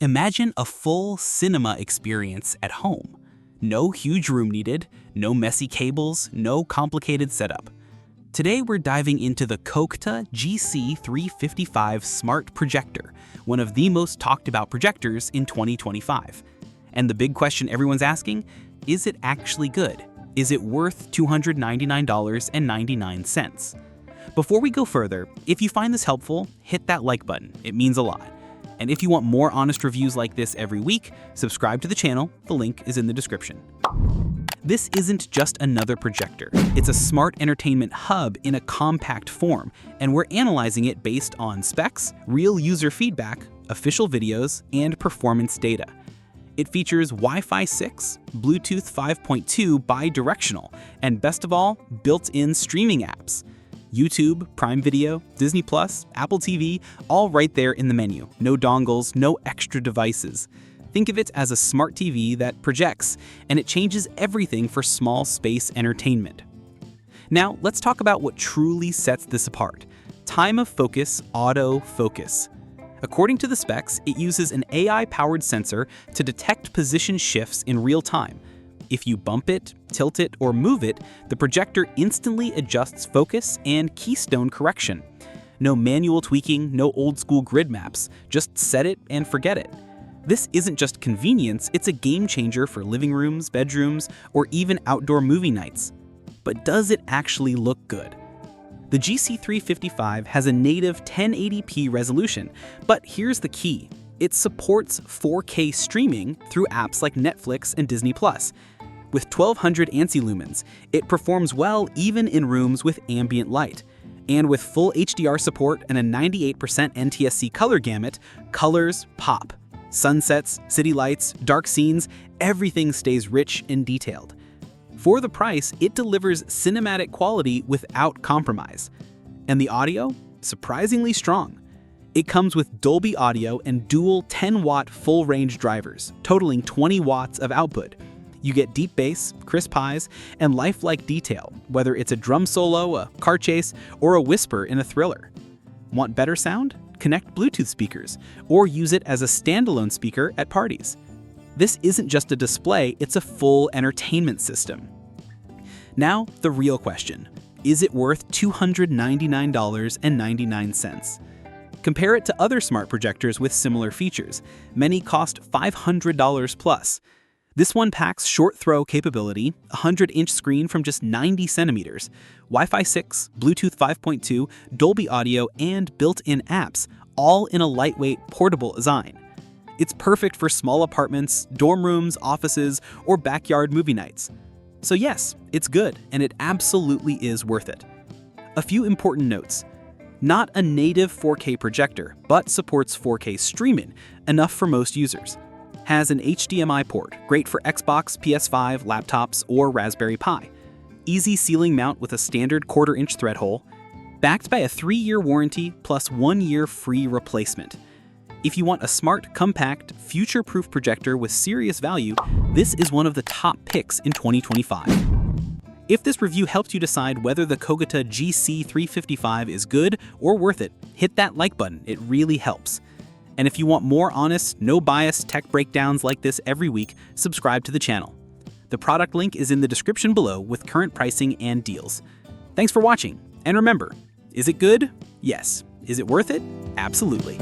Imagine a full cinema experience at home. No huge room needed, no messy cables, no complicated setup. Today we're diving into the KOGATA GC355 Smart Projector, one of the most talked about projectors in 2025. And the big question everyone's asking, is it actually good? Is it worth $299.99? Before we go further, if you find this helpful, hit that like button. It means a lot. And if you want more honest reviews like this every week, subscribe to the channel. The link is in the description. This isn't just another projector. It's a smart entertainment hub in a compact form, and we're analyzing it based on specs, real user feedback, official videos, and performance data. It features Wi-Fi 6, Bluetooth 5.2 bidirectional, and best of all, built-in streaming apps. YouTube, Prime Video, Disney+, Apple TV, all right there in the menu. No dongles, no extra devices. Think of it as a smart TV that projects, and it changes everything for small space entertainment. Now, let's talk about what truly sets this apart. Time of focus auto focus. According to the specs, it uses an AI-powered sensor to detect position shifts in real time. If you bump it, tilt it, or move it, the projector instantly adjusts focus and keystone correction. No manual tweaking, no old-school grid maps, just set it and forget it. This isn't just convenience, it's a game changer for living rooms, bedrooms, or even outdoor movie nights. But does it actually look good? The GC355 has a native 1080p resolution, but here's the key. It supports 4K streaming through apps like Netflix and Disney+. With 1200 ANSI lumens, it performs well even in rooms with ambient light. And with full HDR support and a 98% NTSC color gamut, colors pop. Sunsets, city lights, dark scenes, everything stays rich and detailed. For the price, it delivers cinematic quality without compromise. And the audio? Surprisingly strong. It comes with Dolby audio and dual 10-watt full-range drivers, totaling 20 watts of output. You get deep bass, crisp highs, and lifelike detail, whether it's a drum solo, a car chase, or a whisper in a thriller. Want better sound? Connect Bluetooth speakers, or use it as a standalone speaker at parties. This isn't just a display, it's a full entertainment system. Now, the real question. Is it worth $299.99? Compare it to other smart projectors with similar features. Many cost $500 plus. This one packs short throw capability, a 100-inch screen from just 90 centimeters, Wi-Fi 6, Bluetooth 5.2, Dolby audio, and built-in apps, all in a lightweight, portable design. It's perfect for small apartments, dorm rooms, offices, or backyard movie nights. So yes, it's good, and it absolutely is worth it. A few important notes. Not a native 4K projector, but supports 4K streaming, enough for most users. Has an HDMI port, great for Xbox, PS5, laptops, or Raspberry Pi. Easy ceiling mount with a standard 1/4-inch thread hole. Backed by a 3-year warranty plus 1 year free replacement. If you want a smart, compact, future-proof projector with serious value, this is one of the top picks in 2025. If this review helped you decide whether the KOGATA GC355 is good or worth it, hit that like button, it really helps. And if you want more honest, no-bias tech breakdowns like this every week, subscribe to the channel. The product link is in the description below with current pricing and deals. Thanks for watching, and remember, is it good? Yes. Is it worth it? Absolutely.